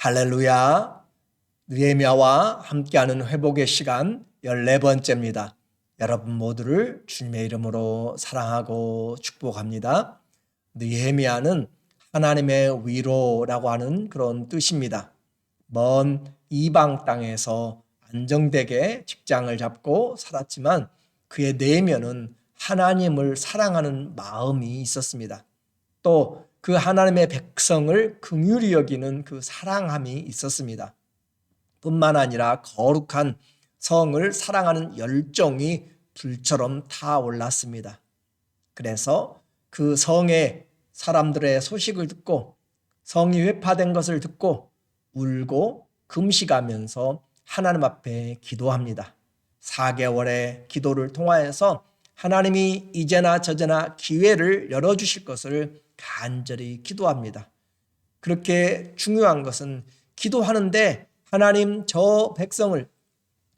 할렐루야. 느헤미야와 함께하는 회복의 시간 14번째입니다. 여러분 모두를 주님의 이름으로 사랑하고 축복합니다. 느헤미야는 하나님의 위로라고 하는 그런 뜻입니다. 먼 이방 땅에서 안정되게 직장을 잡고 살았지만 그의 내면은 하나님을 사랑하는 마음이 있었습니다. 또 그 하나님의 백성을 긍휼히 여기는 그 사랑함이 있었습니다. 뿐만 아니라 거룩한 성을 사랑하는 열정이 불처럼 타올랐습니다. 그래서 그 성의 사람들의 소식을 듣고 성이 회파된 것을 듣고 울고 금식하면서 하나님 앞에 기도합니다. 4개월의 기도를 통하여서 하나님이 이제나 저제나 기회를 열어주실 것을 간절히 기도합니다. 그렇게 중요한 것은 기도하는데 하나님 저 백성을,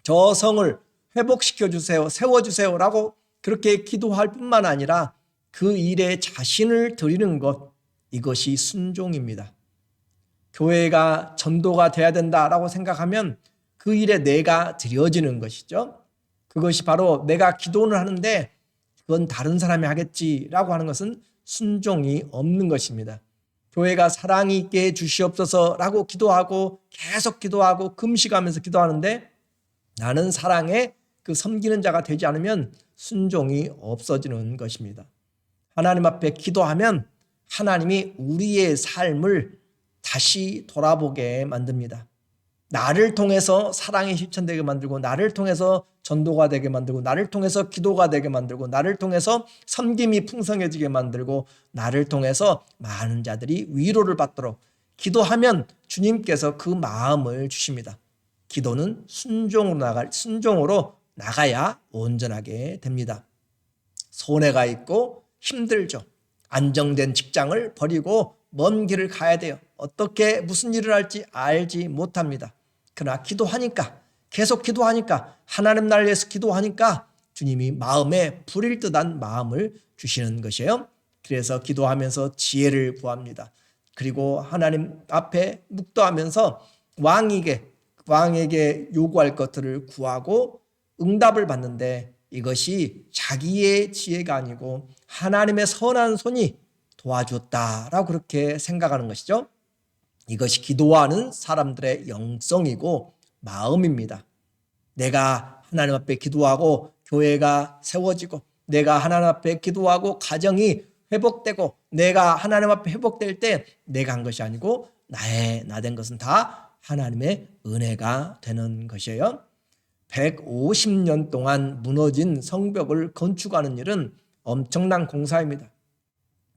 저 성을 회복시켜 주세요, 세워주세요 라고 그렇게 기도할 뿐만 아니라 그 일에 자신을 드리는 것, 이것이 순종입니다. 교회가 전도가 돼야 된다라고 생각하면 그 일에 내가 드려지는 것이죠. 그것이 바로 내가 기도를 하는데 그건 다른 사람이 하겠지라고 하는 것은 순종이 없는 것입니다. 교회가 사랑이 있게 해주시옵소서라고 기도하고 계속 기도하고 금식하면서 기도하는데 나는 사랑에 그 섬기는 자가 되지 않으면 순종이 없어지는 것입니다. 하나님 앞에 기도하면 하나님이 우리의 삶을 다시 돌아보게 만듭니다. 나를 통해서 사랑이 실천되게 만들고 나를 통해서 전도가 되게 만들고 나를 통해서 기도가 되게 만들고 나를 통해서 섬김이 풍성해지게 만들고 나를 통해서 많은 자들이 위로를 받도록 기도하면 주님께서 그 마음을 주십니다. 기도는 순종으로 나가야 온전하게 됩니다. 손해가 있고 힘들죠. 안정된 직장을 버리고 먼 길을 가야 돼요. 어떻게 무슨 일을 할지 알지 못합니다. 그러나 기도하니까 계속 기도하니까 하나님 나라를 위해서 기도하니까 주님이 마음에 불일 듯한 마음을 주시는 것이에요. 그래서 기도하면서 지혜를 구합니다. 그리고 하나님 앞에 묵도하면서 왕에게 요구할 것들을 구하고 응답을 받는데 이것이 자기의 지혜가 아니고 하나님의 선한 손이 도와줬다라고 그렇게 생각하는 것이죠. 이것이 기도하는 사람들의 영성이고 마음입니다. 내가 하나님 앞에 기도하고 교회가 세워지고 내가 하나님 앞에 기도하고 가정이 회복되고 내가 하나님 앞에 회복될 때 내가 한 것이 아니고 나 된 것은 다 하나님의 은혜가 되는 것이에요. 150년 동안 무너진 성벽을 건축하는 일은 엄청난 공사입니다.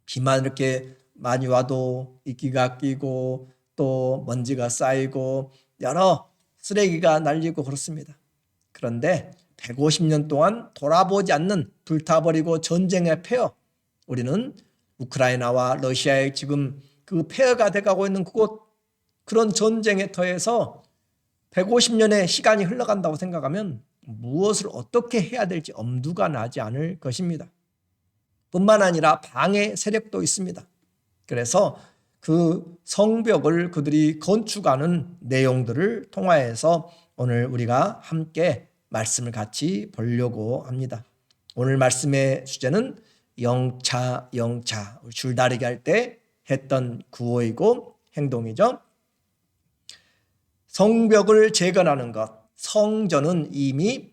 비만 이렇게 많이 와도 이끼가 끼고 또 먼지가 쌓이고 여러 쓰레기가 날리고 그렇습니다. 그런데 150년 동안 돌아보지 않는 불타버리고 전쟁의 폐허, 우리는 우크라이나와 러시아의 지금 그 폐허가 돼가고 있는 그런 전쟁의 터에서 150년의 시간이 흘러간다고 생각하면 무엇을 어떻게 해야 될지 엄두가 나지 않을 것입니다. 뿐만 아니라 방해 세력도 있습니다. 그래서 그 성벽을 그들이 건축하는 내용들을 통하여서 오늘 우리가 함께 말씀을 같이 보려고 합니다. 오늘 말씀의 주제는 영차 줄다리기 할 때 했던 구호이고 행동이죠. 성벽을 재건하는 것, 성전은 이미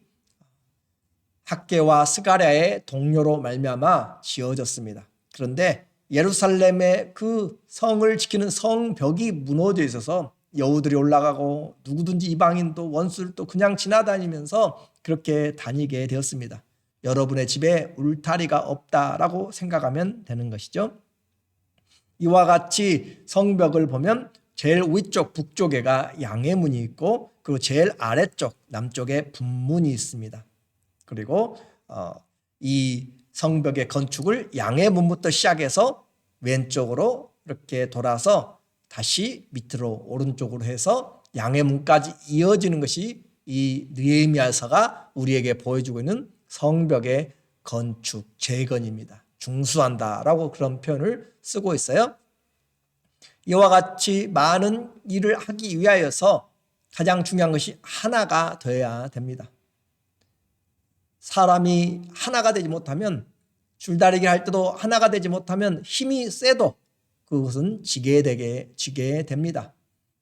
학개와 스가랴의 동료로 말미암아 지어졌습니다. 그런데 예루살렘의 그 성을 지키는 성벽이 무너져 있어서 여우들이 올라가고 누구든지 이방인도 원수를 또 그냥 지나다니면서 그렇게 다니게 되었습니다. 여러분의 집에 울타리가 없다라고 생각하면 되는 것이죠. 이와 같이 성벽을 보면 제일 위쪽 북쪽에가 양해문이 있고 그리고 제일 아래쪽 남쪽에 분문이 있습니다. 그리고 이 성벽의 건축을 양해문부터 시작해서 왼쪽으로 이렇게 돌아서 다시 밑으로 오른쪽으로 해서 양해문까지 이어지는 것이 이 느헤미야서가 우리에게 보여주고 있는 성벽의 건축 재건입니다. 중수한다라고 그런 표현을 쓰고 있어요. 이와 같이 많은 일을 하기 위하여서 가장 중요한 것이 하나가 되어야 됩니다. 사람이 하나가 되지 못하면, 줄다리기 할 때도 하나가 되지 못하면 힘이 세도 그것은 지게 됩니다.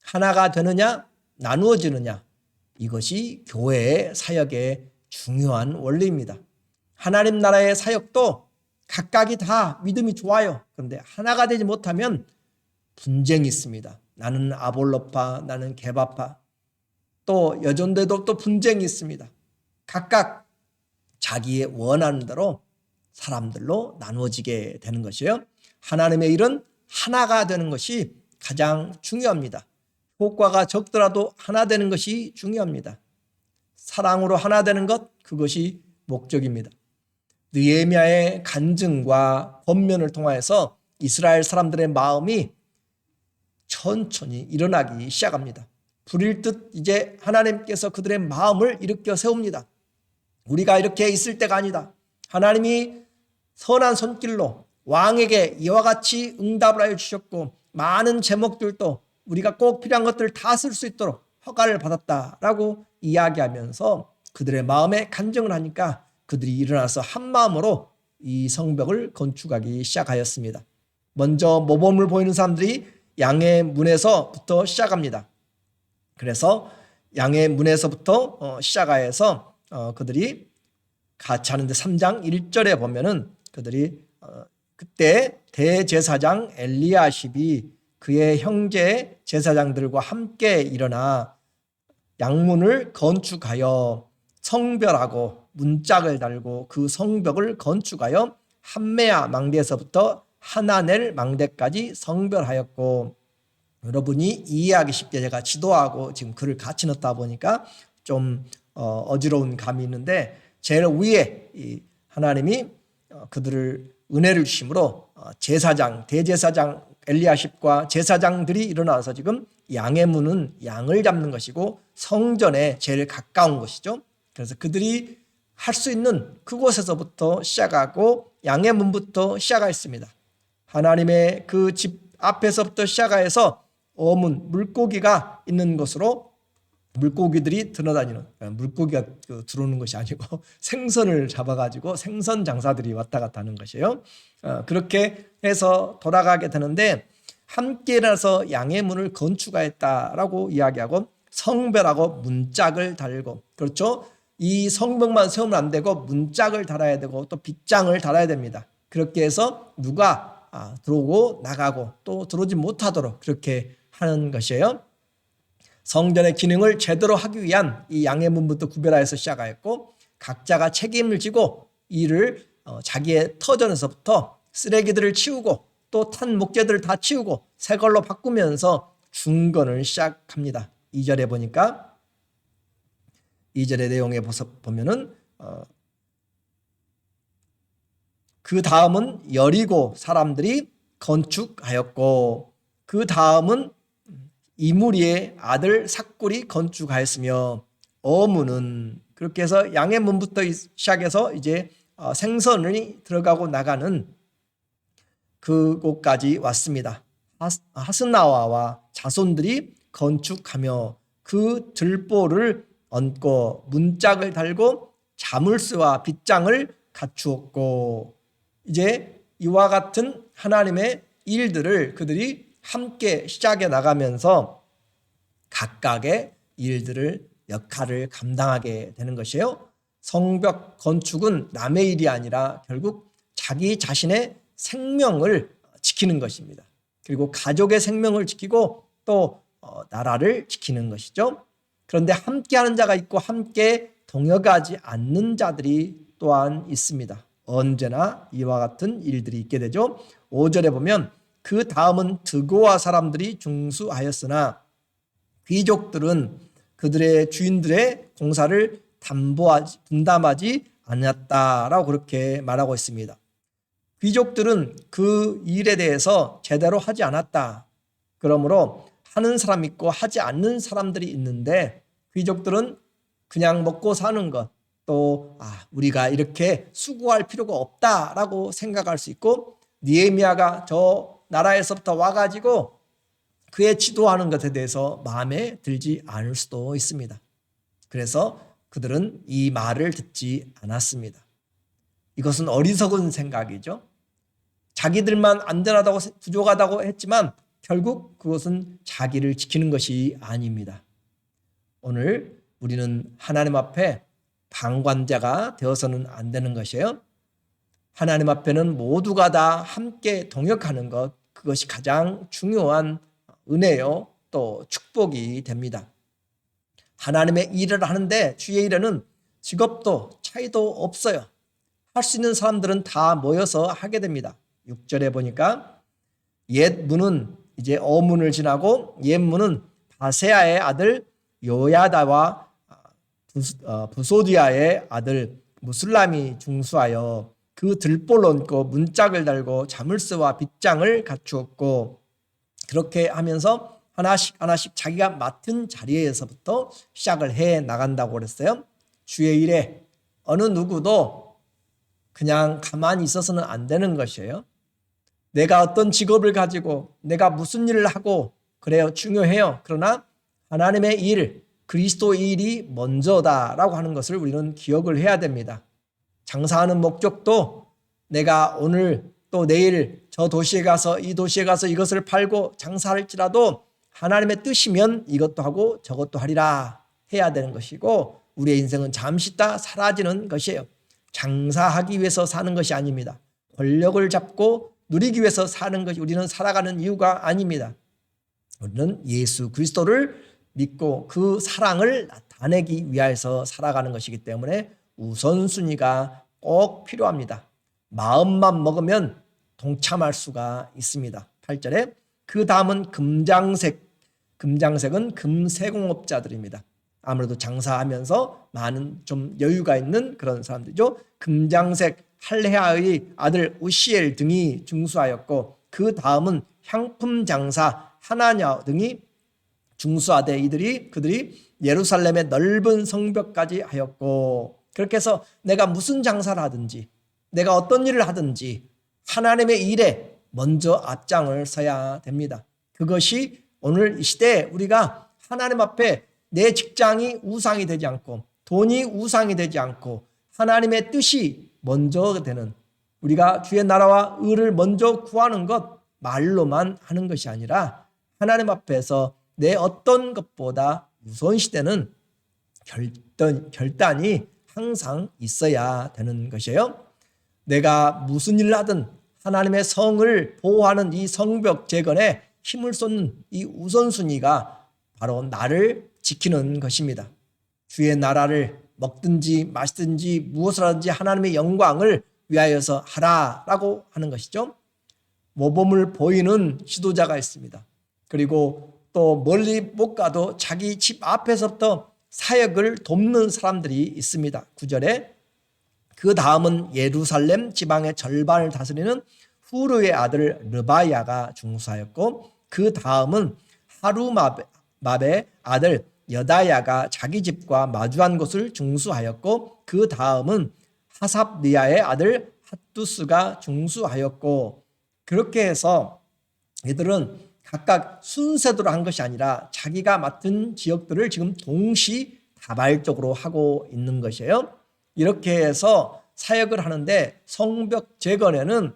하나가 되느냐 나누어지느냐, 이것이 교회의 사역의 중요한 원리입니다. 하나님 나라의 사역도 각각이 다 믿음이 좋아요. 그런데 하나가 되지 못하면 분쟁이 있습니다. 나는 아볼로파, 나는 게바파. 또 여전대도 또 분쟁이 있습니다. 각각 자기의 원하는 대로 사람들로 나누어지게 되는 것이에요. 하나님의 일은 하나가 되는 것이 가장 중요합니다. 효과가 적더라도 하나 되는 것이 중요합니다. 사랑으로 하나 되는 것, 그것이 목적입니다. 느헤미야의 간증과 권면을 통하여서 이스라엘 사람들의 마음이 천천히 일어나기 시작합니다. 불일 듯 이제 하나님께서 그들의 마음을 일으켜 세웁니다. 우리가 이렇게 있을 때가 아니다. 하나님이 선한 손길로 왕에게 이와 같이 응답을 하여 주셨고, 많은 제목들도 우리가 꼭 필요한 것들을 다 쓸 수 있도록 허가를 받았다라고 이야기하면서 그들의 마음에 간증을 하니까 그들이 일어나서 한 마음으로 이 성벽을 건축하기 시작하였습니다. 먼저 모범을 보이는 사람들이 양의 문에서부터 시작합니다. 그래서 양의 문에서부터 시작하여서 그들이 같이 하는데 3장 1절에 보면은 그들이 그때 대제사장 엘리야십이 그의 형제 제사장들과 함께 일어나 양문을 건축하여 성별하고 문짝을 달고 그 성벽을 건축하여 함메아 망대에서부터 하나넬 망대까지 성별하였고, 여러분이 이해하기 쉽게 제가 지도하고 지금 글을 같이 넣다 보니까 좀 어지러운 감이 있는데, 제일 위에 하나님이 그들을 은혜를 주심으로 제사장, 대제사장 엘리야십과 제사장들이 일어나서 지금 양의 문은 양을 잡는 것이고 성전에 제일 가까운 것이죠. 그래서 그들이 할 수 있는 그곳에서부터 시작하고 양의 문부터 시작하였습니다. 하나님의 그 집 앞에서부터 시작하여서 어문, 물고기가 있는 곳으로 물고기들이 들어다니는, 물고기가 들어오는 것이 아니고 생선을 잡아가지고 생선 장사들이 왔다 갔다 하는 것이에요. 그렇게 해서 돌아가게 되는데, 함께 일어나서 양의 문을 건축하였다라고 이야기하고 성별하고 문짝을 달고, 그렇죠? 이 성벽만 세우면 안 되고 문짝을 달아야 되고 또 빗장을 달아야 됩니다. 그렇게 해서 누가 들어오고 나가고 또 들어오지 못하도록 그렇게 하는 것이에요. 성전의 기능을 제대로 하기 위한 이 양의 문부터 구별하여서 시작하였고, 각자가 책임을 지고 이를 자기의 터전에서부터 쓰레기들을 치우고 또 탄 목재들을 다 치우고 새 걸로 바꾸면서 중건을 시작합니다. 2절에 보니까 2절의 내용에 보면은 그 다음은 여리고 사람들이 건축하였고, 그 다음은 이무리의 아들 삭굴이 건축하였으며, 어문은 그렇게 해서 양의 문부터 시작해서 이제 생선이 들어가고 나가는 그곳까지 왔습니다. 하스나와와 자손들이 건축하며 그 들보를 얹고 문짝을 달고 자물쇠와 빗장을 갖추었고, 이제 이와 같은 하나님의 일들을 그들이 함께 시작해 나가면서 각각의 일들을, 역할을 감당하게 되는 것이에요. 성벽 건축은 남의 일이 아니라 결국 자기 자신의 생명을 지키는 것입니다. 그리고 가족의 생명을 지키고 또 나라를 지키는 것이죠. 그런데 함께하는 자가 있고 함께 동역하지 않는 자들이 또한 있습니다. 언제나 이와 같은 일들이 있게 되죠. 5절에 보면 그 다음은 드고아 사람들이 중수하였으나 귀족들은 그들의 주인들의 공사를 분담하지 않았다라고 그렇게 말하고 있습니다. 귀족들은 그 일에 대해서 제대로 하지 않았다. 그러므로 하는 사람이 있고 하지 않는 사람들이 있는데, 귀족들은 그냥 먹고 사는 것, 또 우리가 이렇게 수고할 필요가 없다라고 생각할 수 있고, 느헤미야가 저 나라에서부터 와가지고 그의 지도하는 것에 대해서 마음에 들지 않을 수도 있습니다. 그래서 그들은 이 말을 듣지 않았습니다. 이것은 어리석은 생각이죠. 자기들만 안전하다고 부족하다고 했지만 결국 그것은 자기를 지키는 것이 아닙니다. 오늘 우리는 하나님 앞에 방관자가 되어서는 안 되는 것이에요. 하나님 앞에는 모두가 다 함께 동역하는 것, 그것이 가장 중요한 은혜요 또 축복이 됩니다. 하나님의 일을 하는데 주의 일에는 직업도 차이도 없어요. 할 수 있는 사람들은 다 모여서 하게 됩니다. 6절에 보니까 옛 문은 이제 어문을 지나고 옛 문은 바세아의 아들 요야다와 부소디아의 아들 무술람이 중수하여 그 들보를 얹고 문짝을 달고 자물쇠와 빗장을 갖추었고, 그렇게 하면서 하나씩 하나씩 자기가 맡은 자리에서부터 시작을 해 나간다고 그랬어요. 주의 일에 어느 누구도 그냥 가만히 있어서는 안 되는 것이에요. 내가 어떤 직업을 가지고 내가 무슨 일을 하고 그래요, 중요해요. 그러나 하나님의 일, 그리스도의 일이 먼저다라고 하는 것을 우리는 기억을 해야 됩니다. 장사하는 목적도 내가 오늘 또 내일 저 도시에 가서 이 도시에 가서 이것을 팔고 장사할지라도 하나님의 뜻이면 이것도 하고 저것도 하리라 해야 되는 것이고, 우리의 인생은 잠시 있다 사라지는 것이에요. 장사하기 위해서 사는 것이 아닙니다. 권력을 잡고 누리기 위해서 사는 것이 우리는 살아가는 이유가 아닙니다. 우리는 예수 그리스도를 믿고 그 사랑을 나타내기 위해서 살아가는 것이기 때문에 우선순위가 꼭 필요합니다. 마음만 먹으면 동참할 수가 있습니다. 8절에 그 다음은 금장색은 금세공업자들입니다. 아무래도 장사하면서 많은 좀 여유가 있는 그런 사람들이죠. 금장색 할레아의 아들 우시엘 등이 중수하였고, 그 다음은 향품 장사 하나냐 등이 중수하되 그들이 예루살렘의 넓은 성벽까지 하였고, 그렇게 해서 내가 무슨 장사를 하든지 내가 어떤 일을 하든지 하나님의 일에 먼저 앞장을 서야 됩니다. 그것이 오늘 이 시대에 우리가 하나님 앞에 내 직장이 우상이 되지 않고 돈이 우상이 되지 않고 하나님의 뜻이 먼저 되는, 우리가 주의 나라와 의를 먼저 구하는 것 말로만 하는 것이 아니라 하나님 앞에서 내 어떤 것보다 우선시되는 결단이 항상 있어야 되는 것이에요. 내가 무슨 일을 하든 하나님의 성을 보호하는 이 성벽 재건에 힘을 쏟는 이 우선순위가 바로 나를 지키는 것입니다. 주의 나라를 먹든지 마시든지 무엇을 하든지 하나님의 영광을 위하여서 하라라고 하는 것이죠. 모범을 보이는 지도자가 있습니다. 그리고 또 멀리 못 가도 자기 집 앞에서부터 사역을 돕는 사람들이 있습니다. 9절에 그 다음은 예루살렘 지방의 절반을 다스리는 후르의 아들 르바야가 중수하였고, 그 다음은 하루마베의 아들 여다야가 자기 집과 마주한 곳을 중수하였고, 그 다음은 하삽리아의 아들 핫두스가 중수하였고, 그렇게 해서 이들은 각각 순서대로 한 것이 아니라 자기가 맡은 지역들을 지금 동시다발적으로 하고 있는 것이에요. 이렇게 해서 사역을 하는데 성벽 재건에는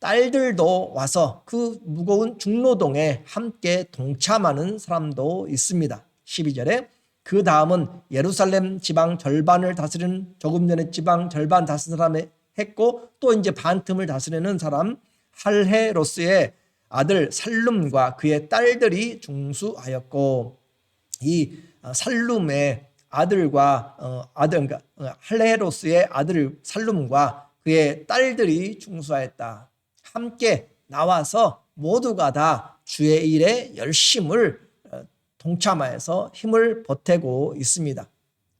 딸들도 와서 그 무거운 중노동에 함께 동참하는 사람도 있습니다. 12절에 그 다음은 예루살렘 지방 절반을 다스리는, 조금 전에 지방 절반 다스리는 사람이 했고, 또 이제 반틈을 다스리는 사람 할헤로스의 아들 살룸과 그의 딸들이 중수하였고, 이 살룸의 아들과 그러니까 할레로스의 아들 살룸과 그의 딸들이 중수하였다. 함께 나와서 모두가 다 주의 일에 열심을 동참하여서 힘을 보태고 있습니다.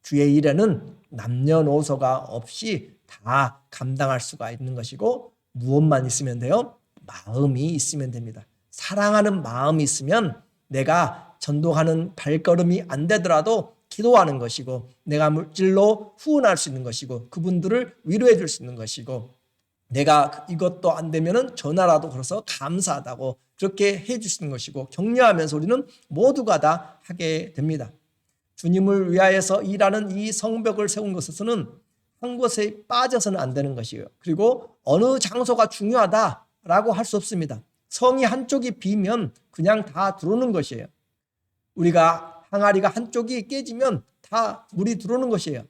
주의 일에는 남녀노소가 없이 다 감당할 수가 있는 것이고, 무엇만 있으면 돼요? 마음이 있으면 됩니다. 사랑하는 마음이 있으면 내가 전도하는 발걸음이 안 되더라도 기도하는 것이고, 내가 물질로 후원할 수 있는 것이고, 그분들을 위로해 줄 수 있는 것이고, 내가 이것도 안 되면은 전화라도 걸어서 감사하다고 그렇게 해 주시는 것이고 격려하면서 우리는 모두가 다 하게 됩니다. 주님을 위하여서 일하는 이 성벽을 세운 것에서는 한 곳에 빠져서는 안 되는 것이에요. 그리고 어느 장소가 중요하다라고 할 수 없습니다. 성이 한쪽이 비면 그냥 다 들어오는 것이에요. 우리가 항아리가 한쪽이 깨지면 다 물이 들어오는 것이에요.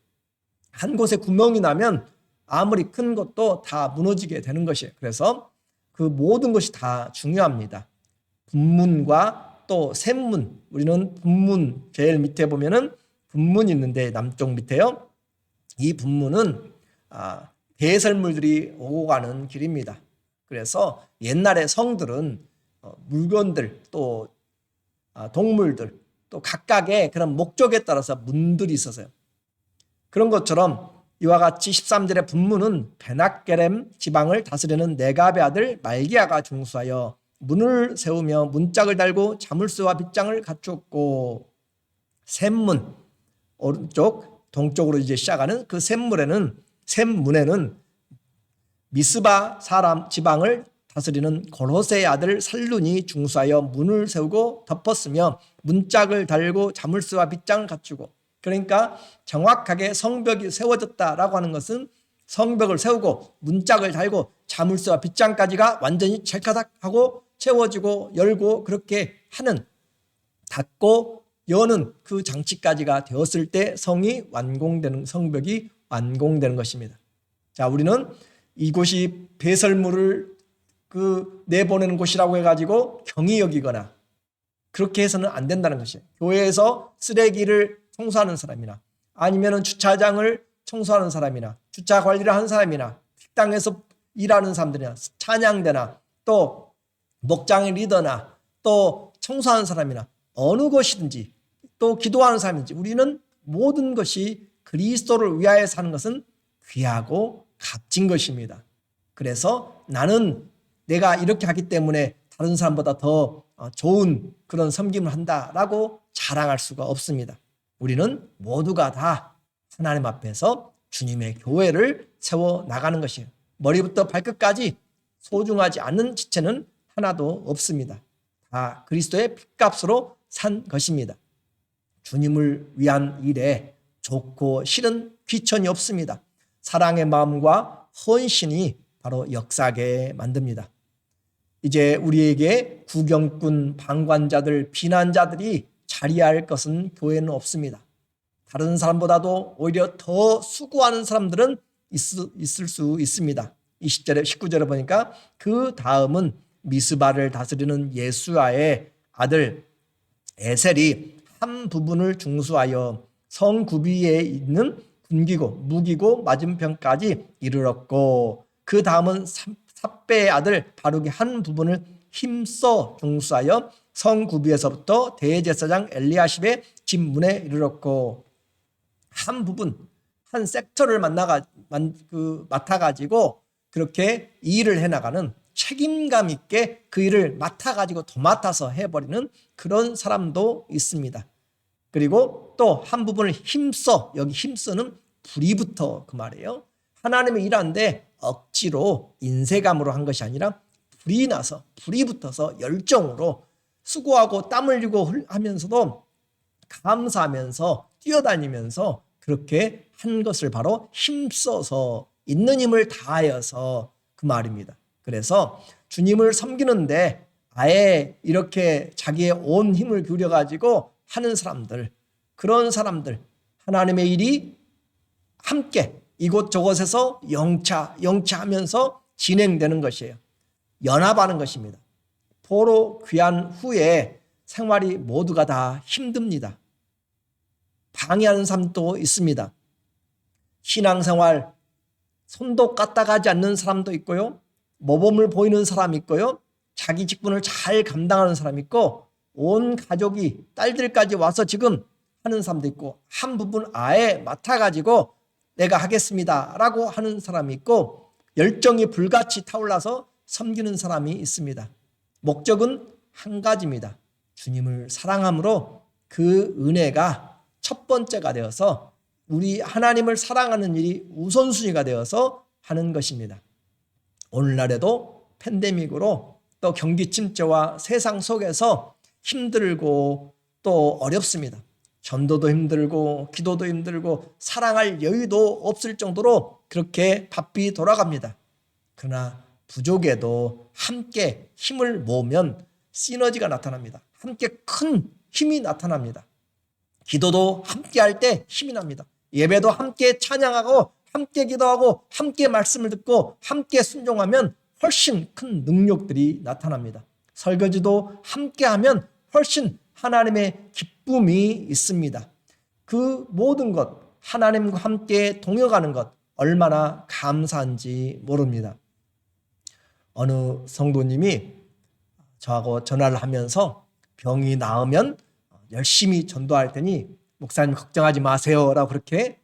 한 곳에 구멍이 나면 아무리 큰 것도 다 무너지게 되는 것이에요. 그래서 그 모든 것이 다 중요합니다. 분문과 또 샘문, 우리는 분문 제일 밑에 보면은 분문이 있는데 남쪽 밑에요. 이 분문은 배설물들이 오고 가는 길입니다. 그래서 옛날에 성들은 물건들 또 동물들 또 각각의 그런 목적에 따라서 문들이 있었어요. 그런 것처럼 이와 같이 13절의 분문은 베낫게렘 지방을 다스리는 네갑의 아들 말기야가 중수하여 문을 세우며 문짝을 달고 자물쇠와 빗장을 갖추었고, 샘문 오른쪽 동쪽으로 이제 시작하는 그 샘문에는 미스바 사람 지방을 다스리는 골호세의 아들 살룬이 중수하여 문을 세우고 덮었으며 문짝을 달고 자물쇠와 빗장을 갖추고, 그러니까 정확하게 성벽이 세워졌다라고 하는 것은 성벽을 세우고 문짝을 달고 자물쇠와 빗장까지가 완전히 찰카닥하고 채워지고 열고 그렇게 하는, 닫고 여는 그 장치까지가 되었을 때 성이 완공되는, 성벽이 완공되는 것입니다. 자, 우리는 이곳이 배설물을 내보내는 곳이라고 해가지고 경히 여기거나 그렇게 해서는 안 된다는 것이에요. 교회에서 쓰레기를 청소하는 사람이나 아니면 주차장을 청소하는 사람이나 주차 관리를 하는 사람이나 식당에서 일하는 사람들이나 찬양대나 또 목장의 리더나 또 청소하는 사람이나 어느 것이든지 또 기도하는 사람인지 우리는 모든 것이 그리스도를 위하여 사는 것은 귀하고 값진 것입니다. 그래서 나는 내가 이렇게 하기 때문에 다른 사람보다 더 좋은 그런 섬김을 한다라고 자랑할 수가 없습니다. 우리는 모두가 다 하나님 앞에서 주님의 교회를 세워 나가는 것이에요. 머리부터 발끝까지 소중하지 않은 지체는 하나도 없습니다. 다 그리스도의 핏값으로 산 것입니다. 주님을 위한 일에 좋고 싫은 귀천이 없습니다. 사랑의 마음과 헌신이 바로 역사하게 만듭니다. 이제 우리에게 구경꾼, 방관자들, 비난자들이 자리할 것은 교회는 없습니다. 다른 사람보다도 오히려 더 수고하는 사람들은 있을 수 있습니다. 20절에 19절에 보니까 그 다음은 미스바를 다스리는 예수아의 아들 에셀이 한 부분을 중수하여 성 구비에 있는 군기고 무기고 맞은편까지 이르렀고, 그 다음은 삽배의 아들 바룩이 한 부분을 힘써 중수하여 성 구비에서부터 대제사장 엘리야십의 집 문에 이르렀고, 한 부분 한 섹터를 맡아가지고 그렇게 일을 해나가는 책임감 있게 그 일을 맡아가지고 도맡아서 해버리는 그런 사람도 있습니다. 그리고 또 한 부분을 힘써, 여기 힘써는 불이부터 그 말이에요. 하나님의 일하는데 억지로 인색감으로 한 것이 아니라 불이 나서 불이 붙어서 열정으로 수고하고 땀 흘리고 하면서도 감사하면서 뛰어다니면서 그렇게 한 것을 바로 힘써서 있는 힘을 다하여서 그 말입니다. 그래서 주님을 섬기는데 아예 이렇게 자기의 온 힘을 기울여가지고 하는 사람들, 그런 사람들, 하나님의 일이 함께 이곳저곳에서 영차하면서 진행되는 것이에요. 연합하는 것입니다. 포로 귀한 후에 생활이 모두가 다 힘듭니다. 방해하는 사람도 있습니다. 신앙생활 손도 까딱하지 않는 사람도 있고요. 모범을 보이는 사람이 있고요. 자기 직분을 잘 감당하는 사람이 있고, 온 가족이 딸들까지 와서 지금 하는 사람도 있고, 한 부분 아예 맡아가지고 내가 하겠습니다 라고 하는 사람이 있고, 열정이 불같이 타올라서 섬기는 사람이 있습니다. 목적은 한 가지입니다. 주님을 사랑함으로 그 은혜가 첫 번째가 되어서 우리 하나님을 사랑하는 일이 우선순위가 되어서 하는 것입니다. 오늘날에도 팬데믹으로 또 경기 침체와 세상 속에서 힘들고 또 어렵습니다. 전도도 힘들고 기도도 힘들고 사랑할 여유도 없을 정도로 그렇게 바삐 돌아갑니다. 그러나 부족에도 함께 힘을 모으면 시너지가 나타납니다. 함께 큰 힘이 나타납니다. 기도도 함께 할 때 힘이 납니다. 예배도 함께 찬양하고 함께 기도하고 함께 말씀을 듣고 함께 순종하면 훨씬 큰 능력들이 나타납니다. 설거지도 함께 하면 훨씬 하나님의 기쁨이 있습니다. 그 모든 것, 하나님과 함께 동역하는 것 얼마나 감사한지 모릅니다. 어느 성도님이 저하고 전화를 하면서 병이 나으면 열심히 전도할 테니 목사님 걱정하지 마세요 라고 그렇게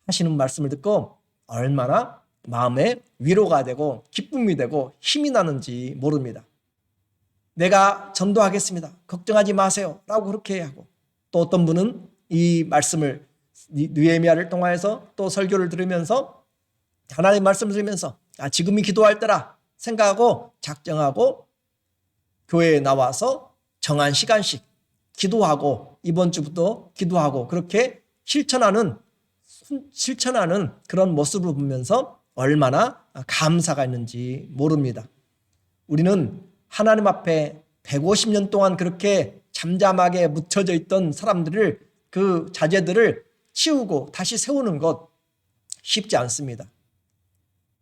하시는 말씀을 듣고 얼마나 마음에 위로가 되고 기쁨이 되고 힘이 나는지 모릅니다. 내가 전도하겠습니다. 걱정하지 마세요 라고 그렇게 하고, 또 어떤 분은 이 말씀을 느헤미야를 통하여서 또 설교를 들으면서 하나님의 말씀을 들으면서 지금이 기도할 때라 생각하고 작정하고 교회에 나와서 정한 시간씩 기도하고 이번 주부터 기도하고 그렇게 실천하는 그런 모습을 보면서 얼마나 감사가 있는지 모릅니다. 우리는 하나님 앞에 150년 동안 그렇게 잠잠하게 묻혀져 있던 사람들을, 그 자제들을 치우고 다시 세우는 것 쉽지 않습니다.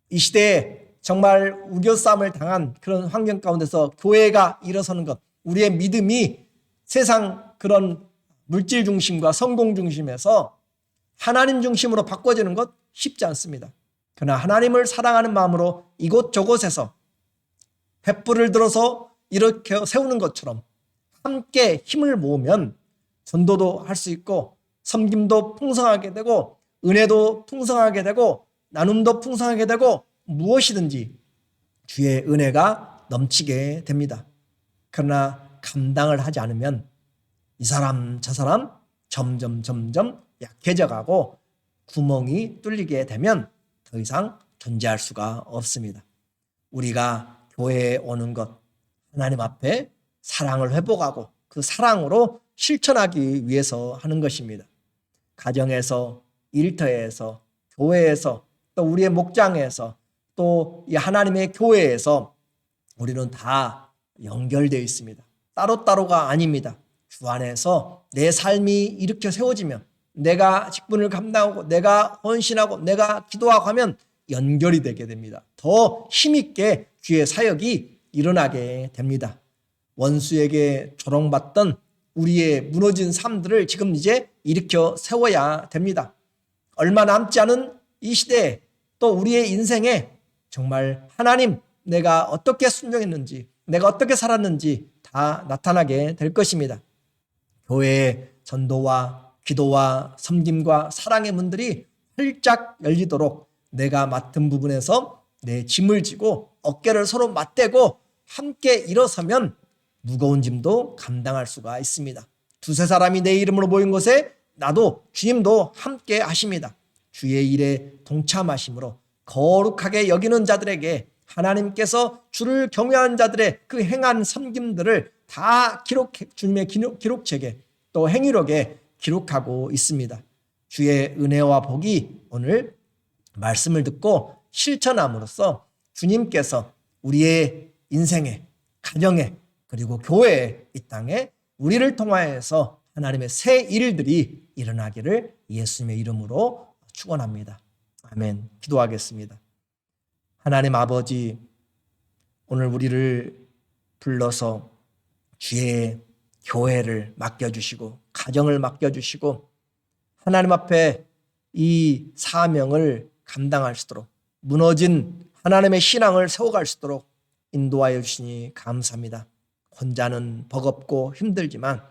이 시대에 정말 우겨싸움을 당한 그런 환경 가운데서 교회가 일어서는 것, 우리의 믿음이 세상 그런 물질 중심과 성공 중심에서 하나님 중심으로 바꿔지는 것 쉽지 않습니다. 그러나 하나님을 사랑하는 마음으로 이곳저곳에서 횃불을 들어서 이렇게 세우는 것처럼 함께 힘을 모으면 전도도 할 수 있고 섬김도 풍성하게 되고 은혜도 풍성하게 되고 나눔도 풍성하게 되고 무엇이든지 주의 은혜가 넘치게 됩니다. 그러나 감당을 하지 않으면 이 사람 저 사람 점점 약해져가고 구멍이 뚫리게 되면 더 이상 존재할 수가 없습니다. 우리가 교회에 오는 것, 하나님 앞에 사랑을 회복하고 그 사랑으로 실천하기 위해서 하는 것입니다. 가정에서, 일터에서, 교회에서, 또 우리의 목장에서, 또 이 하나님의 교회에서 우리는 다 연결되어 있습니다. 따로따로가 아닙니다. 주 안에서 내 삶이 이렇게 세워지면, 내가 직분을 감당하고 내가 헌신하고 내가 기도하고 하면 연결이 되게 됩니다. 더 힘있게 주의 사역이 일어나게 됩니다. 원수에게 조롱받던 우리의 무너진 삶들을 지금 이제 일으켜 세워야 됩니다. 얼마 남지 않은 이 시대에 또 우리의 인생에 정말 하나님, 내가 어떻게 순종했는지, 내가 어떻게 살았는지 다 나타나게 될 것입니다. 교회의 전도와 기도와 섬김과 사랑의 문들이 활짝 열리도록 내가 맡은 부분에서 내 짐을 지고 어깨를 서로 맞대고 함께 일어서면 무거운 짐도 감당할 수가 있습니다. 두세 사람이 내 이름으로 모인 곳에 나도 주님도 함께 하십니다. 주의 일에 동참하심으로 거룩하게 여기는 자들에게 하나님께서 주를 경외하는 자들의 그 행한 섬김들을 다 주님의 기록책에 또 행위록에 기록하고 있습니다. 주의 은혜와 복이 오늘 말씀을 듣고 실천함으로써 주님께서 우리의 인생에, 가정에, 그리고 교회에, 이 땅에 우리를 통하여서 하나님의 새 일들이 일어나기를 예수님의 이름으로 축원합니다. 아멘. 기도하겠습니다. 하나님 아버지, 오늘 우리를 불러서 주의 교회를 맡겨주시고 가정을 맡겨주시고 하나님 앞에 이 사명을 감당할 수 있도록, 무너진 하나님의 신앙을 세워갈 수 있도록 인도하여 주시니 감사합니다. 혼자는 버겁고 힘들지만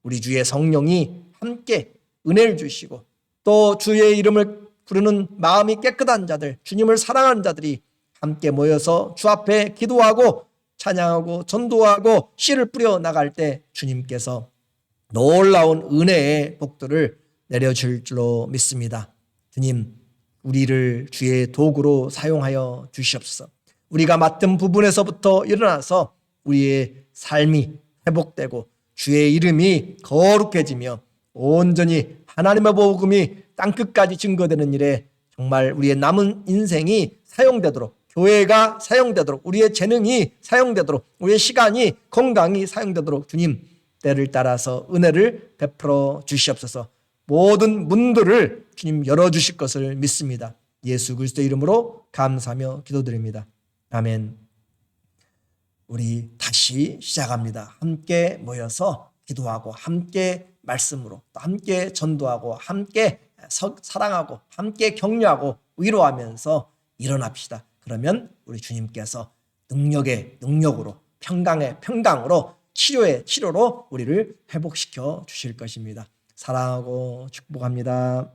우리 주의 성령이 함께 은혜를 주시고 또 주의 이름을 부르는 마음이 깨끗한 자들, 주님을 사랑하는 자들이 함께 모여서 주 앞에 기도하고 찬양하고 전도하고 씨를 뿌려 나갈 때 주님께서 놀라운 은혜의 복들을 내려줄 줄로 믿습니다. 주님, 우리를 주의 도구로 사용하여 주시옵소서. 우리가 맡은 부분에서부터 일어나서 우리의 삶이 회복되고 주의 이름이 거룩해지며 온전히 하나님의 복음이 땅끝까지 증거되는 일에 정말 우리의 남은 인생이 사용되도록, 교회가 사용되도록, 우리의 재능이 사용되도록, 우리의 시간이, 건강이 사용되도록 주님 때를 따라서 은혜를 베풀어 주시옵소서. 모든 문들을 주님 열어주실 것을 믿습니다. 예수 그리스도의 이름으로 감사하며 기도드립니다. 아멘. 우리 다시 시작합니다. 함께 모여서 기도하고 함께 말씀으로 또 함께 전도하고 함께 사랑하고 함께 격려하고 위로하면서 일어납시다. 그러면 우리 주님께서 능력의 능력으로, 평강의 평강으로, 치료의 치료로 우리를 회복시켜 주실 것입니다. 사랑하고 축복합니다.